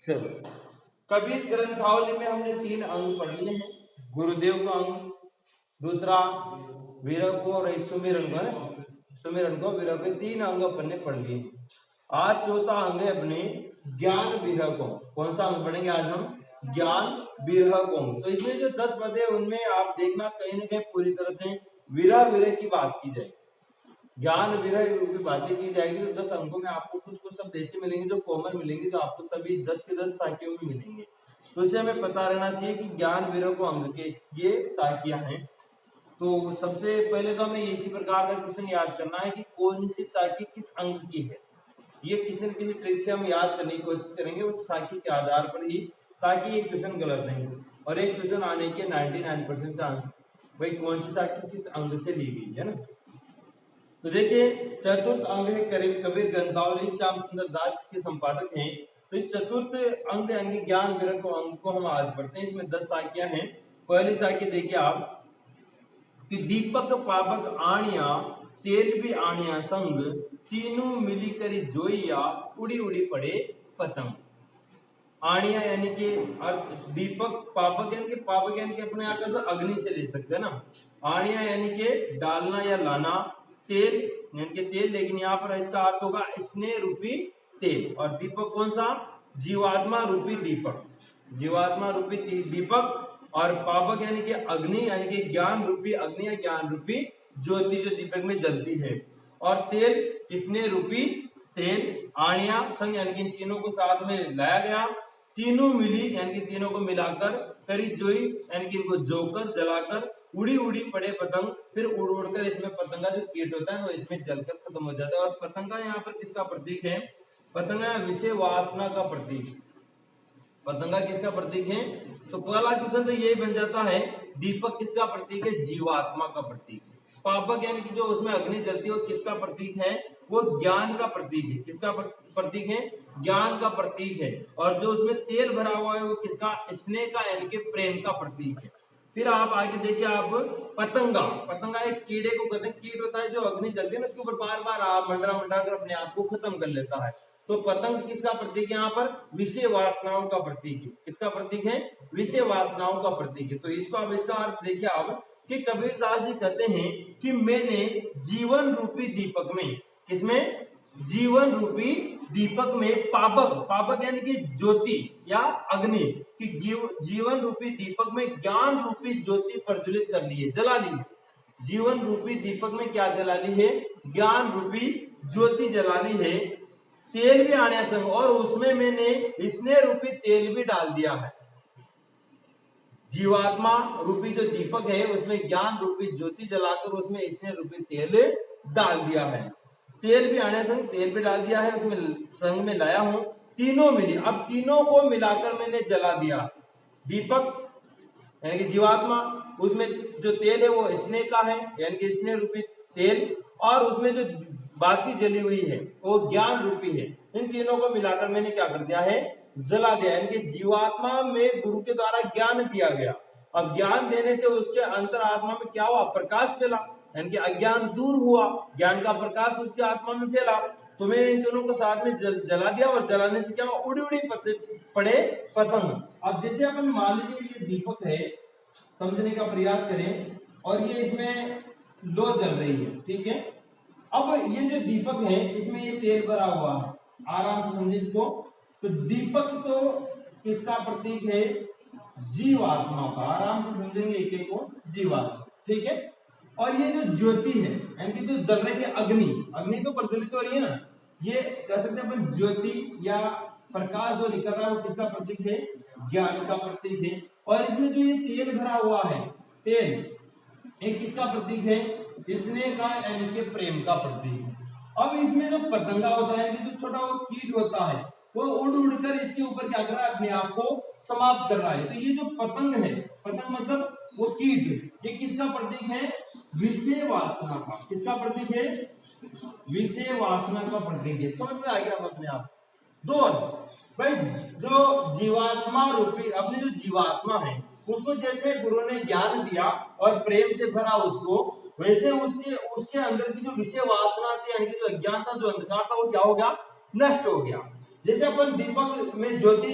चलो, कबीर ग्रंथावली में हमने 3 अंग पढ़ लिए हैं। गुरुदेव का अंग, दूसरा विरह को और सुमिरन को विरह के 3 अंग अपन ने पढ़ लिए। आज चौथा अंग है अपने ज्ञान विरह को। कौन सा अंग पढ़ेंगे आज हम? ज्ञान विरह को। तो इसमें जो 10 पद है उनमें आप देखना कहीं ना कहीं पूरी तरह से विरह की बात की जाएगी, ज्ञान विरह की बातें की जाएगी। तो 10 अंकों में आपको कुछ शब्द ऐसे मिलेंगे जो कॉमन मिलेंगे, जो आपको सभी 10 के 10 साखियों में मिलेंगे। तो इसे हमें पता रहना चाहिए कि ज्ञान विरह को अंग के ये साखियां हैं। तो सबसे पहले तो हमें इसी प्रकार का क्वेश्चन याद करना है कि कौन सी साखी किस अंग की है। ये किसी न किसी ट्रिक से हम याद करने की कोशिश करेंगे उस साखी के आधार पर ही, ताकि ये क्वेश्चन गलत नहीं हो। और एक क्वेश्चन आने के 99% चांस भाई कौन सी साखी किस अंग से ली गई है ना। तो देखिए, चतुर्थ अंग है कबीर ग्रंथावली, श्याम सुंदर दास के संपादक हैं। तो इस चतुर्थ अंग यानी ज्ञान विरह को अंग को हम आज पढ़ते हैं। इसमें 10 साखियां हैं। पहली साखी देखिए आप कि दीपक पावक आणिया तेल भी आणिया संग तीनों मिली करी जोइया उड़ी उड़ी पड़े पतंग। आणिया यानी कि अर्थ दीपक, पावक यानी कि पावक यानी कि अपने आकर तो अग्नि से ले सकते हैं ना। आणिया यानी कि डालना या लाना, तेल यानी कि तेल, लेकिन यहाँ पर इसका अर्थ होगा स्नेह रूपी तेल। और दीपक कौन सा? जीवात्मा रूपी दीपक, जीवात्मा रूपी दीपक। और पावक यानी कि अग्नि यानी कि ज्ञान रूपी अग्नि या ज्ञान रूपी ज्योति जो दीपक में जलती है। और तेल स्नेह रूपी तेल। आणिया संग यानी कि इन तीनों को साथ में लाया गया। तीनों मिली यानी कि तीनों को मिलाकर, करी जोई यानी कि इनको जोकर जलाकर, उड़ी उड़ी पड़े पतंग, फिर उड़ उड़कर इसमें पतंगा जो कीट होता है वो इसमें जलकर खत्म हो जाता है। और पतंगा यहाँ पर किसका प्रतीक है? पतंगा विषय वासना का प्रतीक। पतंगा किसका प्रतीक है? तो पहला क्वेश्चन तो यही बन जाता है, दीपक किसका प्रतीक है? जीवात्मा का प्रतीक है। पावक यानी कि जो उसमें अग्नि जलती है वो किसका प्रतीक है? वो ज्ञान का प्रतीक है। किसका प्रतीक है? ज्ञान का प्रतीक है। और जो उसमें तेल भरा हुआ है वो किसका? स्नेह का यानी कि प्रेम का प्रतीक है। फिर आप आगे देखिए, आप पतंगा, पतंगा एक कीड़े को कहते हैं। कीट होता है जो अग्नि जलती है ना, उसके ऊपर बार बार आप मंडरा कर अपने आप को खत्म कर लेता है। तो पतंग किसका प्रतीक है? यहाँ पर विषय वासनाओं का प्रतीक है। किसका प्रतीक है? विषय वासनाओं का प्रतीक है। तो इसको अब इसका अर्थ देखिए आप कि कबीरदास जी कहते हैं कि मैंने जीवन रूपी दीपक में, किसमें? जीवन रूपी दीपक में पावक, पावक यानी कि ज्योति या अग्नि की जीवन रूपी दीपक में ज्ञान रूपी ज्योति प्रज्वलित कर ली है, जला ली है। जीवन रूपी दीपक में क्या जला ली है? ज्ञान रूपी ज्योति जला ली है। तेल भी आने संग, और उसमें मैंने स्नेह रूपी तेल भी डाल दिया है। जीवात्मा रूपी जो दीपक है उसमें ज्ञान रूपी ज्योति जलाकर उसमें स्नेह रूपी तेल डाल दिया है। तेल भी आने संग, तेल भी डाल दिया है, उसमें संग में लाया हूं। तीनों मिली, अब तीनों को मिलाकर मैंने जला दिया। दीपक यानी कि जीवात्मा, उसमें जो तेल है वो स्नेह का है यानी कि स्नेह रूपी तेल, और उसमें जो बाती जली हुई है वो ज्ञान रूपी है। इन तीनों को मिलाकर मैंने क्या कर दिया है? जला दिया। यानी कि जीवात्मा में गुरु के द्वारा ज्ञान दिया गया। अब ज्ञान देने से उसके अंतरात्मा में क्या हुआ? प्रकाश फैला, यानी कि अज्ञान दूर हुआ, ज्ञान का प्रकाश उसके आत्मा में फैला। तो मैंने इन दोनों को साथ में जला दिया, और जलाने से क्या हुआ? उड़ी उड़ी पड़े पतंग। अब जैसे अपन मान लीजिए ये दीपक है, समझने का प्रयास करें, और ये इसमें लो जल रही है, ठीक है। अब ये जो दीपक है इसमें ये तेल भरा हुआ है, आराम से समझिए इसको। तो दीपक तो किसका प्रतीक है? जीवात्मा का। आराम से समझेंगे एक एक को, जीवात्मा, ठीक है। और ये जो ज्योति है यानी कि जो जल रही है अग्नि, अग्नि तो प्रज्वलित हो रही है ना, ये कह सकते हैं अपन ज्योति या प्रकाश जो निकल रहा है वो किसका प्रतीक है? ज्ञान का प्रतीक है। और इसमें जो ये तेल भरा हुआ है, तेल एक किसका प्रतीक है? स्नेह का यानी कि प्रेम का प्रतीक है। अब इसमें जो पतंगा होता है, जो छोटा वो कीट होता है, वो उड़ उड़कर इसके ऊपर क्या कर रहा है? अपने आप को समाप्त कर रहा है। तो ये जो पतंग है, पतंग मतलब वो कीट, ये किसका प्रतीक है? विषय वासना का। किसका प्रतीक है? विषय वासना का प्रतीक है। समझ में आ गया अपने आप? दो भाई, जो जीवात्मा रूपी अपनी जो जीवात्मा है उसको जैसे गुरु ने ज्ञान दिया और प्रेम से भरा उसको, वैसे उसके अंदर की जो विषय वासना थी यानी कि जो अज्ञान था, जो अंधकार था, वो क्या हो गया? नष्ट हो गया। जैसे अपन दीपक में ज्योति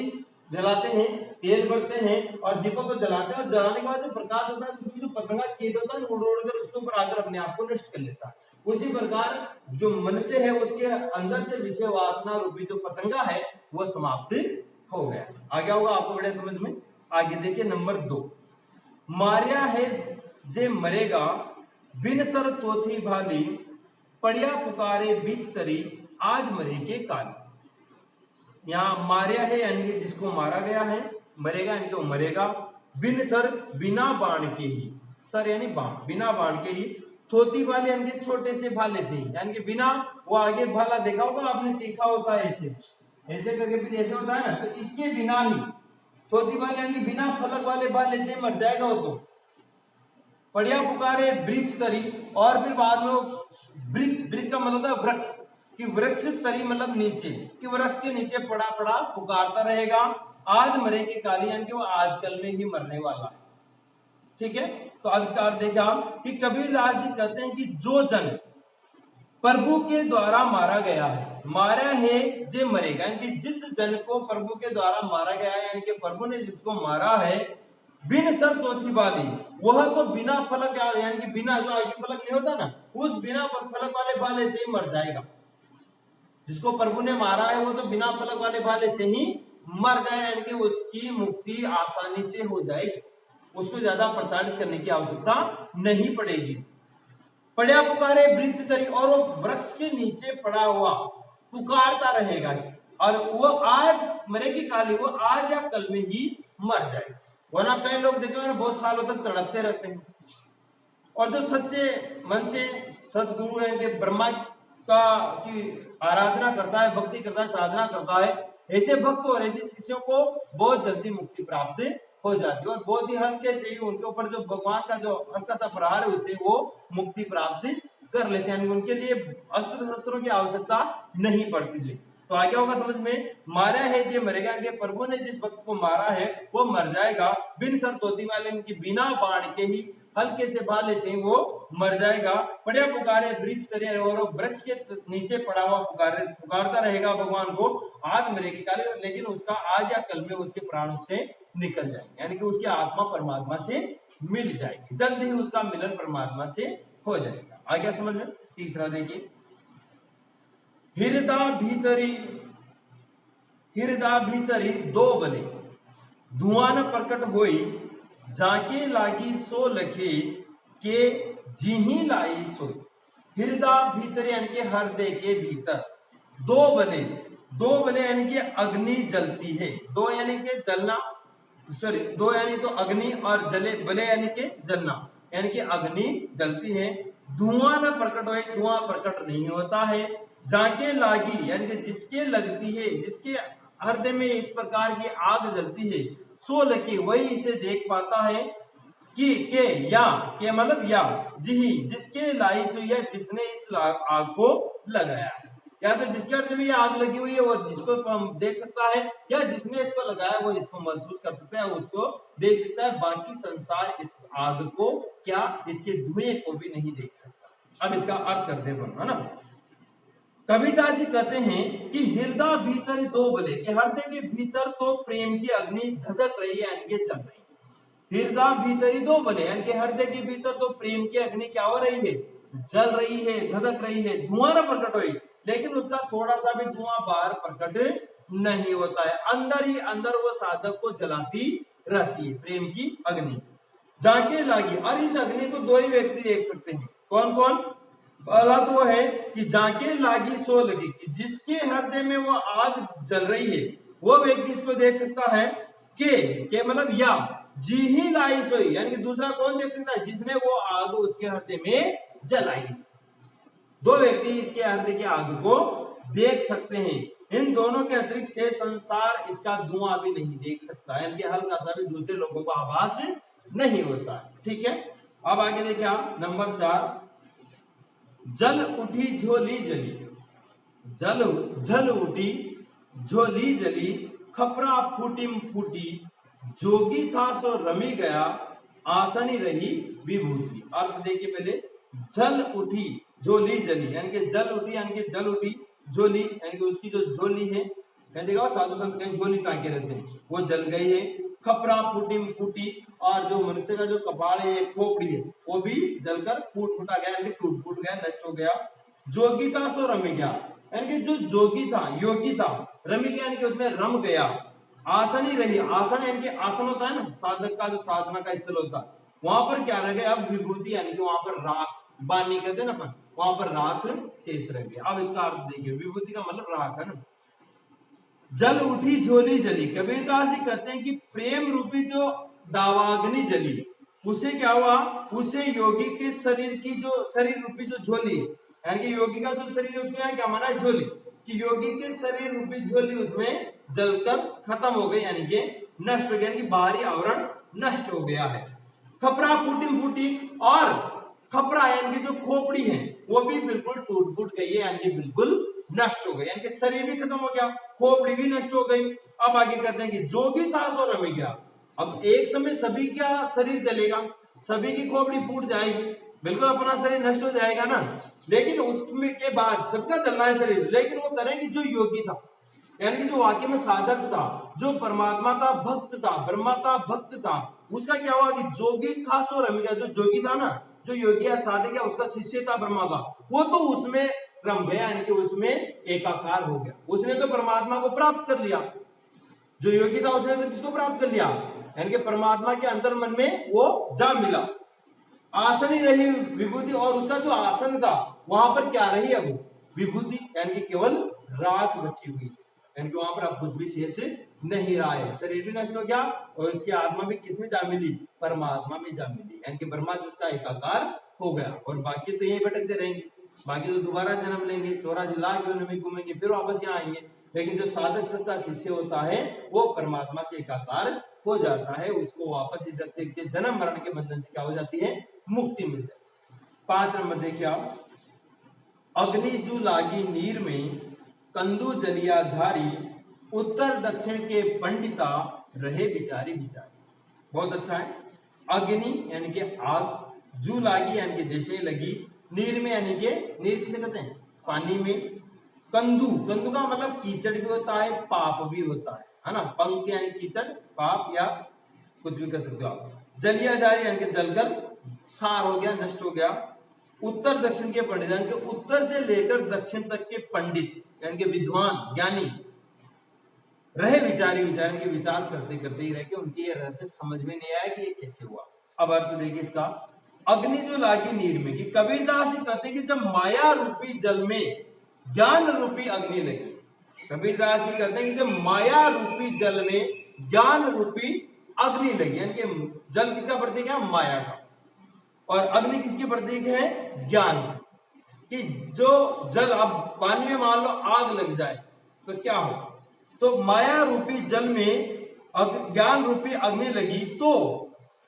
जलाते हैं, तेल भरते हैं और दीपक को जलाते हैं, और जलाने के बाद जो प्रकाश होता है उसमें जो पतंगा कीट होता है उड़ उड़कर उसके ऊपर आकर अपने आप को नष्ट कर लेता है। उसी प्रकार जो मनुष्य है उसके अंदर से विषय वासना रूपी जो पतंगा है वो समाप्त हो गया। आ गया होगा आपको बढ़िया समझ में। आगे देखिए नंबर 2, मारिया है जे मरेगा बिन सर तोथी भाली, पड़िया पुकारे बीच तरी आज मरे के काली। यहाँ मारिया है यानी कि जिसको मारा गया है, मरेगा यानी कि वो मरेगा, बिन सर बिना बाण के ही, सर यानी बाण, बिना बाण के ही, थोती भाले यानी कि छोटे से भाले से ही, यानी कि बिना, वो आगे भाला देखा होगा आपने, तीखा होता है ऐसे ऐसे करके फिर ऐसे होता है ना, तो इसके बिना ही, थोती भाले यानी कि बिना फलक वाले भाले से मर जाएगा वो तो। पड़िया पुकारे वृक्ष तरी, और फिर बाद में वृक्ष, वृक्ष का मतलब है वृक्ष, कि वृक्ष तरी मतलब नीचे, कि वृक्ष के नीचे पड़ा पड़ा पुकारता रहेगा आज मरे के काली, यानी कि वो आजकल में ही मरने वाला है। ठीक है, तो अब इसका अर्थ देखा कि कबीरदास जी कहते हैं कि जो जन प्रभु के द्वारा मारा गया है, मारा है जे मरेगा, यानी कि जिस जन को प्रभु के द्वारा मारा गया है, यानी कि प्रभु ने जिसको मारा है, बिन सर तोथी वाली, वह तो बिना फलक यानी कि बिना, जो आगे फलक नहीं होता ना, उस बिना फलक वाले भाले से ही मर जाएगा। जिसको प्रभु ने मारा है वो तो बिना फलक वाले भाले से ही मर जाए, यानी कि उसकी मुक्ति आसानी से हो जाएगी, उसको ज्यादा प्रताड़ित करने की आवश्यकता नहीं पड़ेगी। पड़िया पुकारे वृक्ष तरी, और वो वृक्ष के नीचे पड़ा हुआ पुकारता रहेगा, और वो आज मरे की काली, वो आज या कल में ही मर जाएगा। वरना कई लोग देखे ना बहुत सालों तक तड़पते रहते हैं, और जो सच्चे मन से सदगुरु हैं कि ब्रह्मा का की आराधना करता है, भक्ति करता है, साधना करता है, ऐसे भक्त और ऐसे शिष्यों को बहुत जल्दी मुक्ति प्राप्त हो जाती है, और बहुत ही हल्के से ही उनके ऊपर जो भगवान का जो हल्का सा प्रहार है उससे वो मुक्ति प्राप्त कर लेते हैं, उनके लिए अस्त्र शस्त्रों की आवश्यकता नहीं पड़ती है। तो आगे होगा समझ में, मारा है जे मरेगा, कि प्रभु ने जिस भक्त को मारा है वो मर जाएगा, बिन सर तोती वाले, इनकी बिना बाण के ही, हल्के से भाले से वो मर जाएगा। पड़िया पुकारे वृक्ष तरी, और वृक्ष के नीचे पड़ा हुआ पुकारता रहेगा भगवान को आज मरे की काली, लेकिन उसका आज या कल में उसके प्राण से निकल जाएंगे, यानी कि उसकी आत्मा परमात्मा से मिल जाएगी, जल्द ही उसका मिलन परमात्मा से हो जाएगा। आ गया समझ में। तीसरा देखिए, हृदय भीतरी दो बले, धुआं न प्रकट होई, जाके लागी सो लखे, के जिही लाई सोई। हृदय भीतर यानी कि हृदय के भीतर दो बले, दो बले यानी कि अग्नि जलती है, दो यानी कि जलना, सॉरी दो यानी तो अग्नि, और जले बले यानी कि जलना, यानी कि अग्नि जलती है, धुआं न प्रकट होए, धुआं प्रकट नहीं होता है, जाके लागी यानी कि जिसके लगती है, जिसके हृदय में इस प्रकार की आग जलती है, सो लगे वही इसे देख पाता है, कि के या के मतलब या जी, जिसके लाई हुई है, जिसने इस आग को लगाया है, या तो जिसके हृदय में ये आग लगी हुई है वो जिसको देख सकता है, या जिसने इसको लगाया वो इसको महसूस कर सकता है, उसको देख सकता है, बाकी संसार इस आग को क्या इसके धुएं को भी नहीं देख सकता। अब इसका अर्थ करते हैं, है ना। कबीरदास जी कहते हैं कि हृदय भीतर दो बले, कि हृदय के भीतर तो प्रेम की अग्नि धधक रही है, यानी कि चल रही है। हृदय भीतरी दो बले, यानी कि हृदय के भीतर तो प्रेम की अग्नि क्या हो रही है, जल रही है, धधक रही है, धुआं न प्रकट हुई, लेकिन उसका थोड़ा सा भी धुआं बाहर प्रकट नहीं होता है, अंदर ही अंदर वो साधक को जलाती रहती है प्रेम की अग्नि, जाके लागी। और इस अग्नि को दो ही व्यक्ति देख सकते हैं, कौन कौन? पहला तो वो है कि जाके लागी सो लगी, कि जिसके हृदय में वो आग जल रही है वो व्यक्ति इसको देख सकता है, के मतलब या जी ही लाई सोई, यानी कि दूसरा कौन देख सकता है, जिसने वो आग उसके हृदय में जलाई। दो व्यक्ति इसके हृदय की आग को देख सकते हैं, इन दोनों के अतिरिक्त से संसार इसका धुआं भी नहीं देख सकता, यानी कि हल्का सा भी दूसरे लोगों को आभास नहीं होता। ठीक है, अब आगे देखिए आप नंबर 4, जल उठी झोली जली, जल उठी झोली जली, खपरा फूटी फूटी, जोगी था सो रमी गया, आसनी रही विभूति। अर्थ देखिए पहले, जल उठी झोली जली, यानी कि जल उठी, यानी कि जल उठी झोली, यानी कि उसकी जो झोली है कहीं देखा साधु संत कहीं झोली टांके रहते हैं, वो जल गई है। खपरा फूटी फूटी, और जो मनुष्य का जो कपाल है, खोपड़ी है, वो भी जलकर फूट फूटा गया, यानी टूट फूट गया, नष्ट हो गया। जोगी था सो रम गया, यानी कि जो जोगी था, योगी था, रमी गया यानी कि उसमें रम गया। आसन ही रही, आसन यानी कि आसन होता है ना साधक का, जो साधना का स्थल होता है, वहां पर क्या रह गया, अब विभूति यानी कि वहां पर राख, बानी कहते हैं ना अपन, वहां पर राख शेष रह गया। अब इसका अर्थ देखिए, विभूति का मतलब राख है ना। जल उठी झोली जली, कबीरदास जी कहते हैं कि प्रेम रूपी जो दावाग्नि जली, उसे क्या हुआ, उसे योगी के शरीर की जो शरीर रूपी जो झोली, यानी कि योगी का जो शरीर है उसको यहाँ क्या माना है, झोली, कि योगी के शरीर रूपी झोली उसमें जलकर खत्म हो गई, यानी कि नष्ट हो गया, यानी कि बाहरी आवरण नष्ट हो गया है। खपरा फूटी फूटी, और खपरा यानी कि जो खोपड़ी है वो भी बिल्कुल टूट फूट गई है, यानी कि बिल्कुल नष्ट हो गई, यानी कि शरीर भी खत्म हो गया, खोपड़ी भी नष्ट हो गई। अब आगे कहते हैं कि जोगी था सो रम गया। अब एक समय सभी का शरीर जलेगा, सभी की खोपड़ी फूट जाएगी, बिल्कुल अपना शरीर नष्ट हो जाएगा ना, लेकिन उसमें के बाद सबका जलना है शरीर, लेकिन वो करेंगे जो योगी था, यानी कि जो वाकई में साधक था, जो परमात्मा का भक्त था, ब्रह्मा का भक्त था, उसका क्या हुआ कि जोगी था सो रम गया। जो जोगी था ना, जो योगी या साधक है, उसका शिष्य था ब्रह्मा का, वो तो उसमें रम गया, यानी कि उसमें एकाकार हो गया, उसने तो परमात्मा को प्राप्त कर लिया। जो योगी था उसने तो किसको प्राप्त कर लिया, यानी कि परमात्मा के अंतर मन में वो जा मिला। आसन ही रही विभूति, और उसका जो आसन था वहां पर क्या रही, अब विभूति, यानी कि केवल राख बची हुई, यानी कि वहां पर अब कुछ भी शेष नहीं रहा है। शरीर भी नष्ट हो गया, और उसकी आत्मा भी किसमें जा मिली, परमात्मा में जा मिली, यानी कि ब्रह्मा से उसका एकाकार हो गया। और बाकी तो यही भटकते रहेंगे, बाकी तो दोबारा जन्म लेंगे, 84 लाख योनि में घूमेंगे, फिर वापस यहाँ आएंगे। लेकिन जो साधक सच्चा शिष्य होता है वो परमात्मा से एकाकार हो जाता है, उसको वापस इधर के जन्म मरण के बंधन से क्या हो जाती है, मुक्ति मिल जाती है। 5 नंबर देखिए आप, अग्नि जू लागी नीर में, कंदू जलिया धारी, उत्तर दक्षिण के पंडिता, रहे बिचारी बिचारी। बहुत अच्छा है। अग्नि यानी कि आग, जू लागी यानी कि जैसे लगी, नीर में यानी कि नीर किसे कहते हैं, पानी में। कंदू, कंदू का मतलब कीचड़ भी होता है, पाप भी होता है ना, पंख यानी कीचड़, पाप या कुछ भी कर सकते हो आप। जलिया जारी यानी कि जलकर सार हो गया, नष्ट हो गया। उत्तर दक्षिण के पंडित यानी कि उत्तर से लेकर दक्षिण तक के पंडित यानी कि विद्वान ज्ञानी, रहे विचारी विचार के विचार करते करते ही रह गए, उनकी ये रहस्य समझ में नहीं आया कि ये कैसे हुआ। अब अर्थ देखिए इसका, अग्नि जो लागी नीर में, कि कबीरदास जी कहते हैं कि जब माया रूपी जल में ज्ञान रूपी अग्नि लगी, कबीरदास जी कहते हैं कि जब माया रूपी जल में ज्ञान रूपी अग्नि लगी, यानी कि जल किसका प्रतीक है, माया का, और अग्नि किसकी प्रतीक है, ज्ञान। कि जो जल, अब पानी में मान लो आग लग जाए तो क्या हो, तो माया रूपी जल में ज्ञान रूपी अग्नि लगी, तो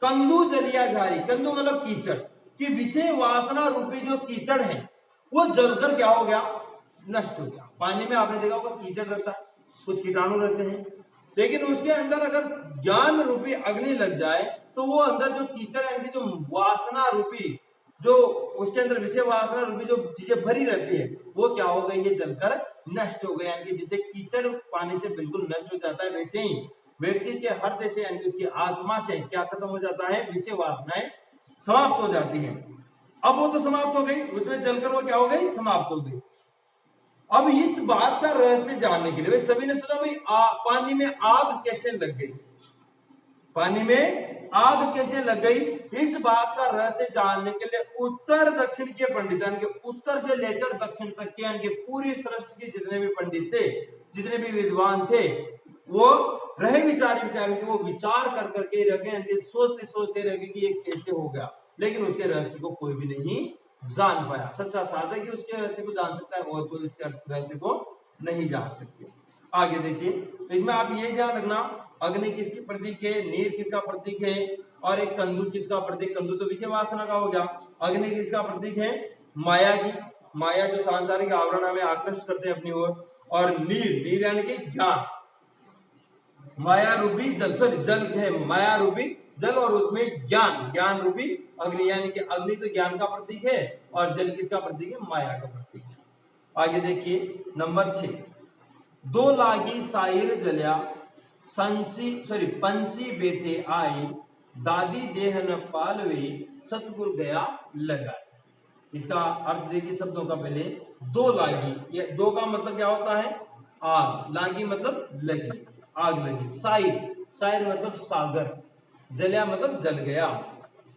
कंदू जलिया झारी, कंदू मतलब कीचड़, कि विषय वासना रूपी जो कीचड़ है वो जलकर क्या हो गया, नष्ट हो गया। पानी में आपने देखा होगा कीचड़ रहता है, कुछ कीटाणु रहते हैं, लेकिन उसके अंदर अगर ज्ञान रूपी अग्नि लग जाए तो वो अंदर जो कीचड़ यानी जो वासना रूपी, जो उसके अंदर विषय वासना रूपी जो चीजें भरी रहती है, वो क्या हो गई, ये जलकर नष्ट हो गई। यानी कि जैसे कीचड़ पानी से बिल्कुल नष्ट हो जाता है, वैसे ही व्यक्ति के हृदय से यानी कि उसकी आत्मा से क्या खत्म हो जाता है, विषय वासनाएं समाप्त हो जाती हैं। अब वो तो समाप्त हो गई, उसमें जलकर वो क्या हो गई, समाप्त हो गई। अब इस बात का रहस्य जानने के लिए सभी ने सोचा भाई पानी में आग कैसे लग गई, पानी में आग कैसे लग गई, इस बात का रहस्य जानने के लिए उत्तर दक्षिण के पंडित यानी कि उत्तर से लेकर दक्षिण तक के यानी कि पूरी सृष्टि के जितने भी पंडित थे, जितने भी विद्वान थे, वो रहे विचारी विचारी कि वो विचार कर करके रह गए, सोचते सोचते रह गए कि ये कैसे हो गया, लेकिन उसके रहस्य को कोई भी नहीं जान पाया। सच्चा साधक ही उसके रहस्य को जान सकता है, और कोई उसके रहस्य को नहीं जान सकते। आगे देखिए, तो इसमें आप ये ध्यान रखना, अग्नि किसकी प्रतीक है, नीर किसका प्रतीक है, और एक कंदू किसका प्रतीक, कंदू तो विषय वासना का हो गया, अग्नि किसका प्रतीक है, माया की, माया जो सांसारिक आवरण हमें आकृष्ट करते हैं अपनी ओर, और नीर, नीर यानी कि ज्ञान, माया रूपी जल, सॉरी जल है माया रूपी जल, और उसमें ज्ञान, ज्ञान रूपी अग्नि, यानी कि अग्नि तो ज्ञान का प्रतीक है और जल किसका प्रतीक है, माया का प्रतीक है। आगे देखिए नंबर 6, दो लागी साहिर जल्या पंछी बेटे आई, दादी देह न पालवे सतगुरु गया लगा। इसका अर्थ देखिए शब्दों का पहले, दो लागी, ये दो का मतलब क्या होता है? आग, लागी मतलब लगी, आग लगी। साहिर मतलब सागर, जलिया मतलब जल गया।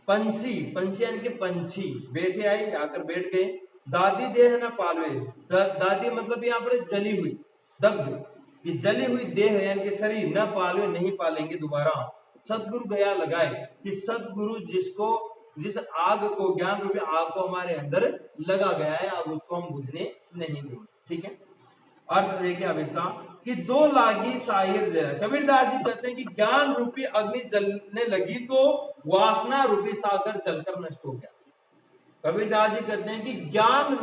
पंछी यानी कि पंछी बैठे आई, आकर बैठ गए। दादी देह न पालवे, दादी मतलब यहाँ पर जली हुई, दग्ध, कि जली हुई देह यानी कि शरीर न पालवे नहीं पालेंगे दोबारा। सतगुरु गया लगाए, कि सतगुरु जिस आग को, ज्ञान रूपी आग को हमारे अंदर लगा गया है, अब उसको हम बुझने नहीं देंगे। ठीक है, अर्थ देखिए अब इसका, कि दो लागी साहिर जला। कबीरदास जी कहते हैं कि ज्ञान रूपी अग्नि जलने लगी तो वासना रूपी सागर जलकर नष्ट हो गया। कबीरदास जी कहते हैं कि ज्ञान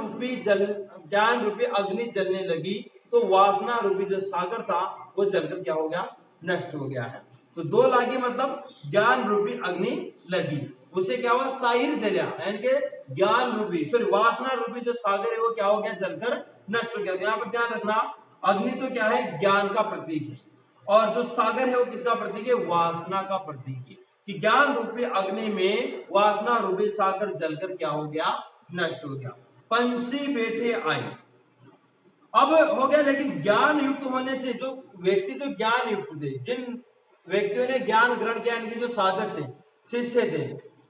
रूपी अग्नि जलने लगी तो वासना रूपी जो सागर था वो जलकर क्या हो गया? नष्ट हो गया है। तो दो लागी मतलब ज्ञान रूपी अग्नि लगी, उससे क्या हुआ? साहिर जलिया, यानी कि ज्ञान रूपी वासना रूपी जो सागर है वो क्या हो गया? जलकर नष्ट हो गया। यहाँ पर ध्यान रखना, अग्नि तो क्या है? ज्ञान का प्रतीक है, और जो सागर है वो किसका प्रतीक है? वासना का प्रतीक है। कि ज्ञान रूपी अग्नि में वासना रूपी सागर जलकर क्या हो गया? नष्ट हो गया। पंछी बैठे आए, अब हो गया, लेकिन ज्ञान युक्त होने से जो व्यक्ति जो ज्ञान युक्त थे, जिन व्यक्तियों ने ज्ञान ग्रहण किया, यानी कि जो साधक थे, शिष्य थे,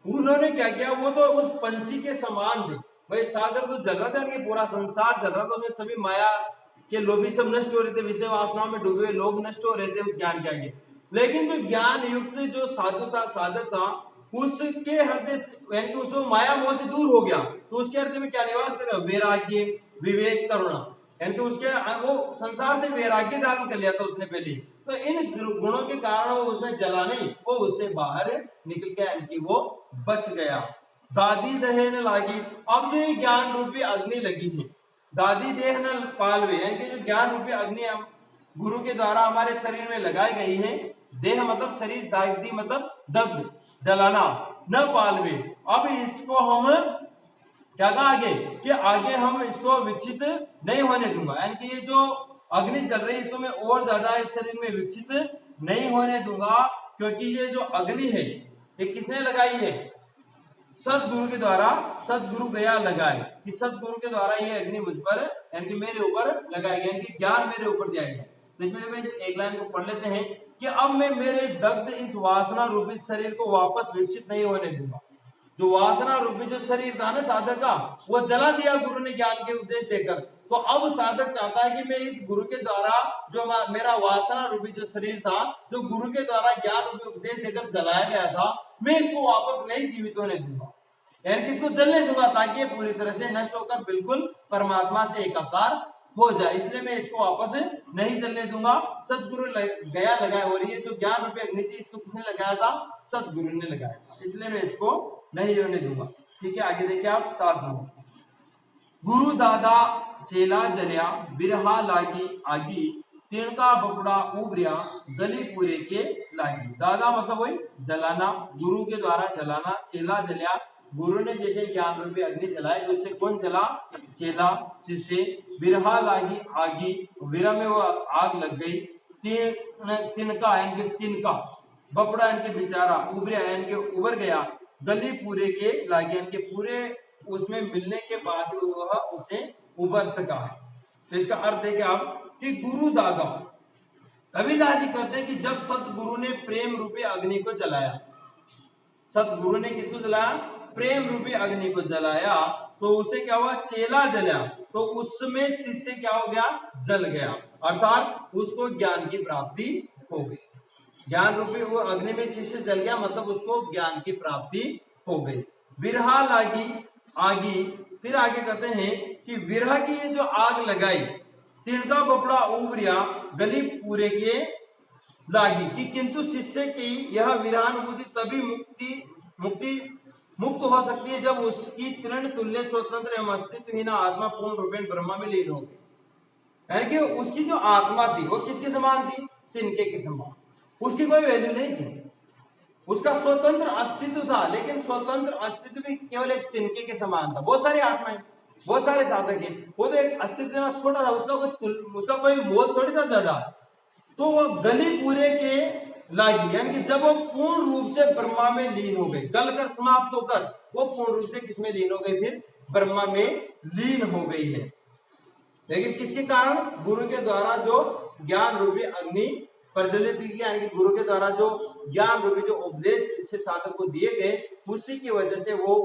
उन्होंने क्या किया? वो तो उस पंछी के समान थे। भाई सागर तो जल रहा था, यानी कि पूरा संसार जल रहा था, उसमें सभी माया के लोभी सब नष्ट हो रहे थे, विषय वासनाओं में डूबे हुए लोग नष्ट हो रहे थे उस ज्ञान के आगे। लेकिन जो ज्ञान युक्त जो साधु था, साधक था, उसके हृदय यानी कि उसको माया मोह से दूर हो गया, तो उसके हृदय में क्या निवास कर? वैराग्य, विवेक, करुणा, यानी कि उसके वो संसार से वैराग्य धारण कर लिया था उसने पहले। तो इन गुणों के कारण वो उसमें जला नहीं, वो उससे बाहर निकल गया, यानी कि वो बच गया। दादी देह न लागी, अब जो ये ज्ञान रूपी अग्नि लगी है, दादी देह न पालवे, यानी कि जो ज्ञान रूपी अग्नि गुरु के द्वारा हमारे शरीर में लगाई गई है, देह मतलब शरीर, दादी मतलब दग्ध, जलाना, न पालवे, अब इसको हम क्या कहा आगे? कि आगे हम इसको विकसित नहीं होने दूंगा, यानी कि ये जो अग्नि जल रही है इसको मैं और ज्यादा इस शरीर में विकसित नहीं होने दूंगा, क्योंकि ये जो अग्नि है ये किसने लगाई है? सतगुरु के द्वारा, सतगुरु गया लगाए, कि सतगुरु के द्वारा ये अग्नि मुझ पर यानी कि मेरे ऊपर लगाई गई, यानी कि ज्ञान मेरे ऊपर दिया गया। तो इसमें देखो एक लाइन को पढ़ लेते हैं, कि अब मैं मेरे दग्ध इस वासना रूपी शरीर को वापस विकसित नहीं होने दूंगा। जो वासना रूपी जो शरीर था ना साधक का, वो जला दिया गुरु ने ज्ञान के उपदेश देकर। तो अब साधक चाहता है कि मैं इस गुरु के द्वारा जो मेरा वासना रूपी जो शरीर था, जो गुरु के द्वारा ज्ञान रूपी उपदेश देकर जलाया गया था, मैं इसको वापस नहीं जीवित होने दूंगा, यानी कि इसको जलने दूंगा, ताकि ये पूरी तरह से नष्ट होकर बिल्कुल परमात्मा से एकाकार हो जाए। इसलिए मैं इसको वापस नहीं जलने दूंगा। सतगुरु गया लगाया, और ये जो ज्ञान रूपी अग्नि थी इसको किसने लगाया था? सतगुरु ने लगाया था, इसलिए मैं इसको नहीं होने दूंगा। ठीक है, आगे देखिए आप 7 नंबर, गुरु दादा चेला जलिया, बिरहा लागी आगी, तिनका बपड़ा उबरिया, गली पूरे के लागी। दादा मतलब वही जलाना, गुरु के द्वारा जलाना, चेला जलिया, गुरु ने जैसे ज्ञान रूपी अग्नि जलाई तो उससे कौन जला? चेला, शिष्य। बिरहा लागी आगी, विरह में वो आग लग गई। तिनका यानी कि तिनका, बपड़ा यानी कि बेचारा, उबरिया यानी कि उबर गया, गली पूरे के लागी यानी कि पूरे उसमें मिलने के बाद वह उसे उबर सका है। तो इसका अर्थ है कि आप कि गुरु दादा, कबीरदास जी कहते हैं कि जब सतगुरु ने प्रेम रूपी अग्नि को जलाया, सतगुरु ने किसको जलाया? प्रेम रूपी अग्नि को जलाया, तो उसे क्या हुआ? चेला जला, तो उसमें शिष्य क्या हो गया? जल गया, अर्थात उसको ज्ञान की प्राप्ति हो गई। ज्ञान रूपी वो अग्नि में शिष्य जल गया, मतलब उसको ज्ञान की प्राप्ति हो गई। विरहा लागी आगी, फिर आगे कहते हैं कि विरह की ये जो आग लगाई, तिनका बपड़ा उबरिया, गली पूरे के लागी, कि किंतु शिष्य की यह विरहानुभूति तभी मुक्त हो सकती है जब उसकी तृण तुल्य स्वतंत्र एवं अस्तित्वहीन आत्मा पूर्ण रूपेण ब्रह्मा में लीन होगी। यानी कि उसकी जो आत्मा थी वो किसके समान थी? तिनके के समान, उसकी कोई वैल्यू नहीं थी, उसका स्वतंत्र अस्तित्व था, लेकिन स्वतंत्र अस्तित्व भी केवल एक तिनके के समान था। बहुत सारी आत्माएं, बहुत सारे साधक हैं, वो तो एक अस्तित्व छोटा था, उसका कोई मोल थोड़ी था ज्यादा, तो वो गली पूरे के लागी, यानी कि जब वो पूर्ण रूप से ब्रह्मा में लीन हो गई, गलकर समाप्त होकर वो पूर्ण रूप से किसमें लीन हो गई, फिर ब्रह्मा में लीन हो गई है। लेकिन किसके कारण, गुरु के द्वारा जो ज्ञान रूपी अग्नि प्रज्वलित की, यानी कि गुरु के द्वारा जो ज्ञान रूपी जो उपदेश से साधक को दिए गए, उसी की वजह से वो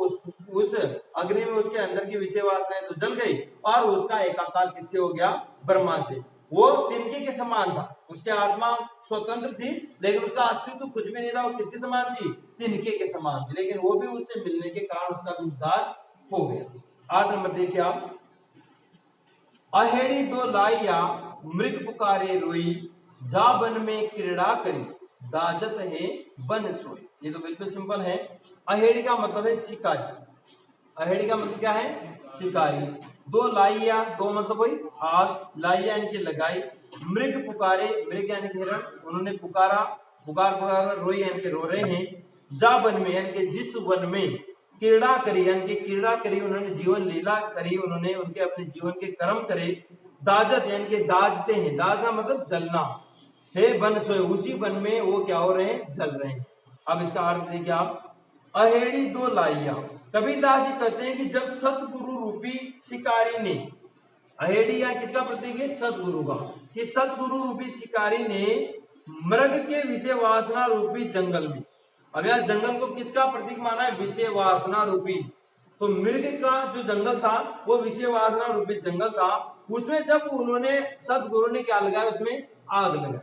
उस अग्नि में उसके अंदर की विषय वासनाएं तो जल गई और उसका एकाकार किससे हो गया, ब्रह्मा से। वो तिनके के समान था, उसकी आत्मा स्वतंत्र थी, लेकिन उसका अस्तित्व कुछ भी नहीं था, वो किसके समान थी, तिनके के समान थी, लेकिन वो भी उससे मिलने के कारण उसका भी उद्धार हो गया। 8 नंबर देखिए आप, अहेड़ी दो लाइया मृग पुकारे रोई, जा बन में क्रीड़ा करी, दाजत है बन सोई। ये तो बिल्कुल सिंपल है। अहेड़ी का मतलब है शिकारी, अहेड़ी का मतलब क्या है, शिकारी। दो लाइया, दो मतलब वही आग, लाइया यानी कि लगाई, मृग पुकारे, मृग यानी कि हिरण, उन्होंने पुकारा, पुकार पुकार रोई यानी कि रो रहे हैं, जा बन में यानी कि जिस वन में, क्रीड़ा करी यानी कि क्रीड़ा करी, उन्होंने जीवन लीला करी, उन्होंने उनके अपने जीवन के कर्म करे, दाजत यानी कि दाजते हैं, दाजना मतलब जलना है, बन सोए उसी वन में वो क्या हो रहे हैं, जल रहे हैं। अब इसका अर्थ देखिए आप, अहेड़ी दो लाइया, कबीरदास जी कहते हैं कि जब सतगुरु रूपी शिकारी ने, अहेड़िया किसका प्रतीक है, सतगुरु का, कि सतगुरु रूपी शिकारी ने मृग के विषय वासना रूपी जंगल में, अब यार जंगल को किसका प्रतीक माना है, विषय वासना रूपी, तो मृग का जो जंगल था वो विषय वासना रूपी जंगल था, उसमें जब उन्होंने, सतगुरु ने क्या लगाया, उसमें आग लगाई,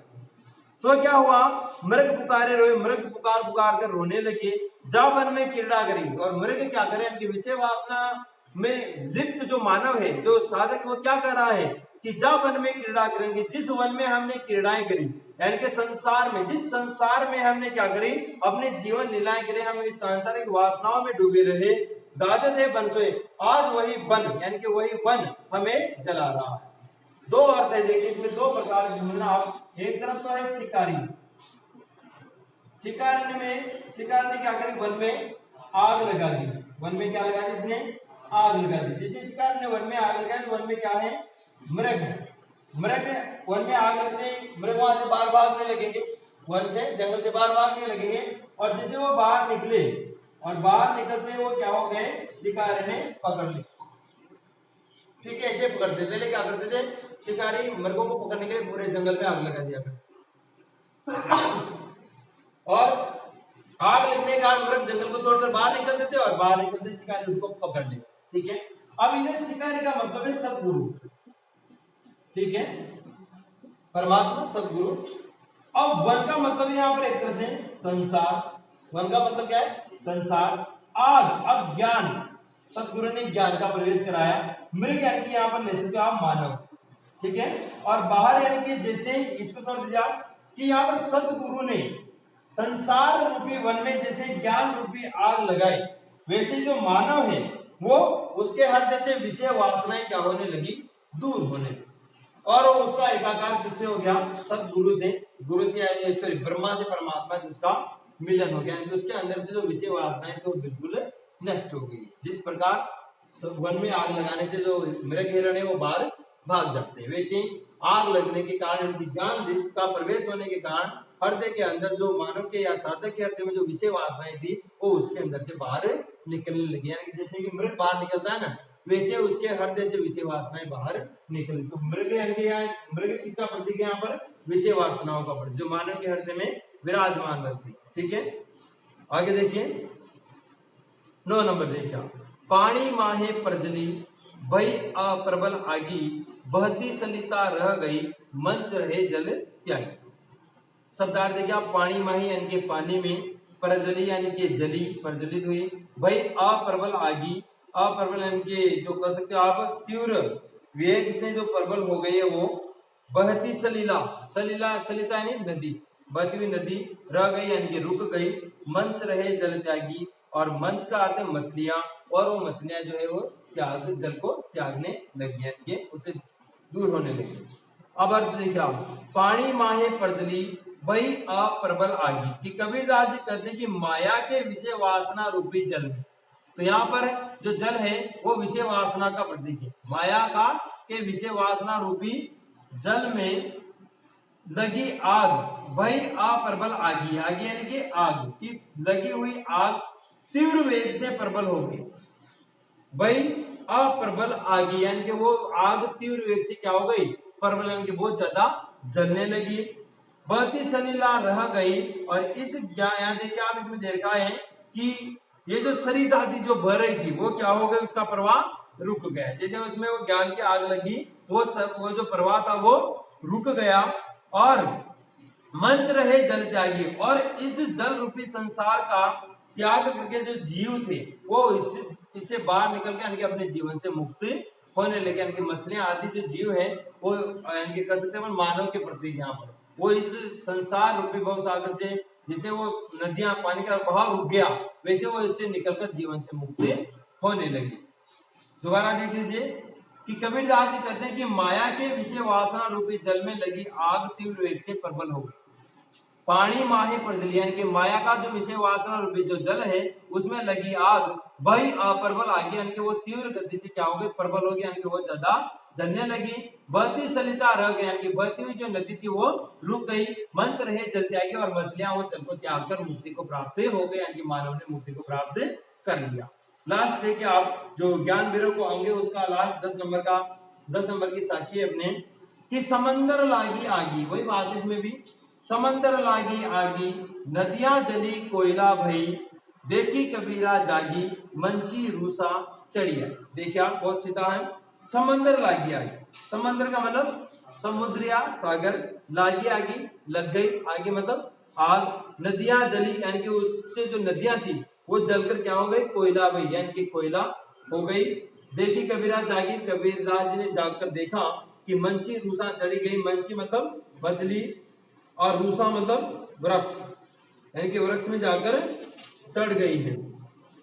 तो क्या हुआ, मृग पुकारे रोए, मृग पुकार पुकार कर रोने लगे, जा वन में क्रीड़ा करी, और मृग क्या करे, इनकी विषय वासना में लिप्त जो मानव है, जो साधक, वो क्या कर रहा है कि जा वन में क्रीड़ा करेंगे, जिस वन में हमने क्रीड़ाएं करी, यानी कि संसार में, जिस संसार में हमने क्या करी, अपने जीवन लीलाएं करें, हम इस सांसारिक वासनाओं में डूबे रहे, दाजत है बन सोए, आज वही वन यानी कि वही वन हमें जला रहा है। दो अर्थ है, देखिए इसमें दो प्रकार से समझना आप, एक तरफ तो है शिकारी, शिकारी ने क्या करी, वन में आग लगा दी, वन में क्या लगा दी, इसने आग लगा दी, जैसे शिकारी ने वन में आग लगाई, तो वन में क्या है, मृग है, मृग वन में आग लगते मृग वहां से बाहर भागने लगेंगे, वन से जंगल से बाहर भागने लगेंगे, और जैसे वो बाहर निकले, और बाहर निकलते वो क्या हो गए, शिकारी ने पकड़ ली, ठीक है, ऐसे पकड़ते, पहले क्या करते थे, शिकारी मृगों को पकड़ने के लिए पूरे जंगल में आग लगा दिया करते, और आग लगने के कारण मृग जंगल को छोड़कर बाहर निकलते थे, और बाहर निकलते शिकारी उनको पकड़ ले, ठीक है। अब इधर शिकारी का मतलब है सतगुरु, ठीक है, परमात्मा सतगुरु। अब वन का मतलब यहाँ पर एक तरह से संसार, वन का मतलब क्या है, संसार। आग, अब ज्ञान, सतगुरु ने ज्ञान का प्रवेश कराया, मृग यानी कि यहाँ पर ले सकते हो आप मानव, ठीक है, और बाहर यानी कि जैसे इसको छोड़ दिया कि यहाँ पर सतगुरु ने संसार रूपी वन में जैसे ज्ञान रूपी आग लगाई, वैसे जो मानव है वो उसके हृदय से विषय वासनाएं क्या होने लगी, दूर होने लगी, और उसका एकाकार किससे हो गया, सतगुरु से, गुरु से सॉरी ब्रह्मा से, परमात्मा से उसका मिलन हो गया, यानी कि उसके अंदर से जो विषय वासनाएं तो बिल्कुल नष्ट हो गई। जिस प्रकार वन में आग लगाने से जो मृग हिरण है वो बाहर भाग जाते हैं, वैसे आग लगने के कारण, ज्ञान का प्रवेश होने के कारण हृदय के अंदर जो मानव के या साधक के हृदय में जो विषय वासनाएं थी वो उसके अंदर से बाहर निकलने लगी, यानी कि जैसे कि मृग बाहर निकलता है ना, वैसे उसके हृदय से विषय वासनाएं बाहर निकली। तो मृग यानी कि मृग किसका प्रतीक है यहाँ पर, विषय वासनाओं का प्रतीक, जो मानव के हृदय में विराजमान रहती, ठीक है। आगे देखिए 9 नंबर देखिए, पानी माहे प्रजली भई अप्रबल आगी, बहती सलिता रह गई, मंच रहे जल त्यागी। शब्दार्थ देखिए आप, पानी माही यानी कि पानी में, प्रजली यानी कि जली, प्रज्वलित हुई, भाई अप्रबल आगी, अप्रबल यानी कि जो कर सकते हो आप तीव्र वेग से जो प्रबल हो गई है वो, बहती सलीला, सलीला सलिता यानी नदी, बहती हुई नदी, रह गई यानी कि रुक गई, मंच रहे जल त्यागी, और मंच का अर्थ है मछलियां, और वो मछलियां जो है वो त्याग, जल को त्यागने लगी, यानी कि उसे दूर होने लगी। अब अर्थ देखिए आप, पानी माहे प्रजली वही अप्रबल आगी, कि कबीरदास जी कहते हैं कि माया के विषय वासना रूपी जल में, तो यहाँ पर जो जल है वो विषय वासना का प्रतीक है। माया का के विषय वासना रूपी जल में लगी आग, वही अप्रबल आगी, आगी यानी कि आग की लगी हुई आग तीव्र वेग से प्रबल हो गई। वही अप्रबल आगी यानी कि वो आग तीव्र वेग से क्या हो गई, प्रबल यानी कि बहुत ज्यादा जलने लगी। बहती सलीला रह गई। और इस यहाँ देखिए आप इसमें देखा है कि ये जो सरित आदि जो बह रही थी वो क्या हो गई, उसका प्रवाह रुक गया। जैसे उसमें वो ज्ञान की आग लगी, वो जो प्रवाह था वो रुक गया। और मंच रहे जल त्यागी, और इस जल रूपी संसार का त्याग करके जो जीव थे वो इससे बाहर निकल के यानी कि अपने जीवन से मुक्त होने लगे। यानी कि मछलियां आदि जो जीव है वो यानी कि कह सकते हैं मानव के प्रतीक यहाँ पर, वो इस संसार रूपी भवसागर से जैसे वो नदियां पानी का बहाव रुक गया वैसे वो इससे निकलकर जीवन से मुक्त होने लगी। दोबारा देख लीजिए कि कबीरदास जी कहते हैं कि माया के विषय वासना रूपी जल में लगी आग तीव्र वेग से प्रबल हो गई। पानी माहे प्रज्वल यानी कि माया का जो विषय वासना रूपी जो जल है उसमें लगी आग वही अप्रबल आगी यानी कि वो तीव्र गति से क्या हो गई, प्रबल हो गई, यानी कि वो ज्यादा जलने लगी। बहती सलिता रह गई यानी कि बहती हुई जो नदी थी वो रुक गई। मंच रहे जल त्यागी, और मछलियां वो जल को त्याग कर मुक्ति को प्राप्त हो गई, यानी कि मानव ने मुक्ति को प्राप्त कर लिया। लास्ट देखिए आप जो ज्ञान विरह को अंगे उसका लास्ट 10 नंबर की साखी है अपने कि समंदर लागी आगी, वही बात इसमें भी, समंदर लागी आगी नदियां जली कोयला भई, देखी कबीरा जागी मंची रूसा चढ़िया। देखिए आप बहुत सीधा है, समंदर लागी आगी, समंदर का मतलब समुद्र या सागर, लागी आगी लग गई, आगी मतलब आग, नदियां जली यानी कि उससे जो नदियां थी वो जलकर क्या हो गई, कोयला भई यानी कि कोयला हो गई। देखी कबीरा जागी, कबीरदास जी ने जागकर देखा कि मंची रूसा चढ़ी गई। मंची मतलब मछली और रूसा मतलब वृक्ष, यानी कि वृक्ष में जाकर चढ़ गई है।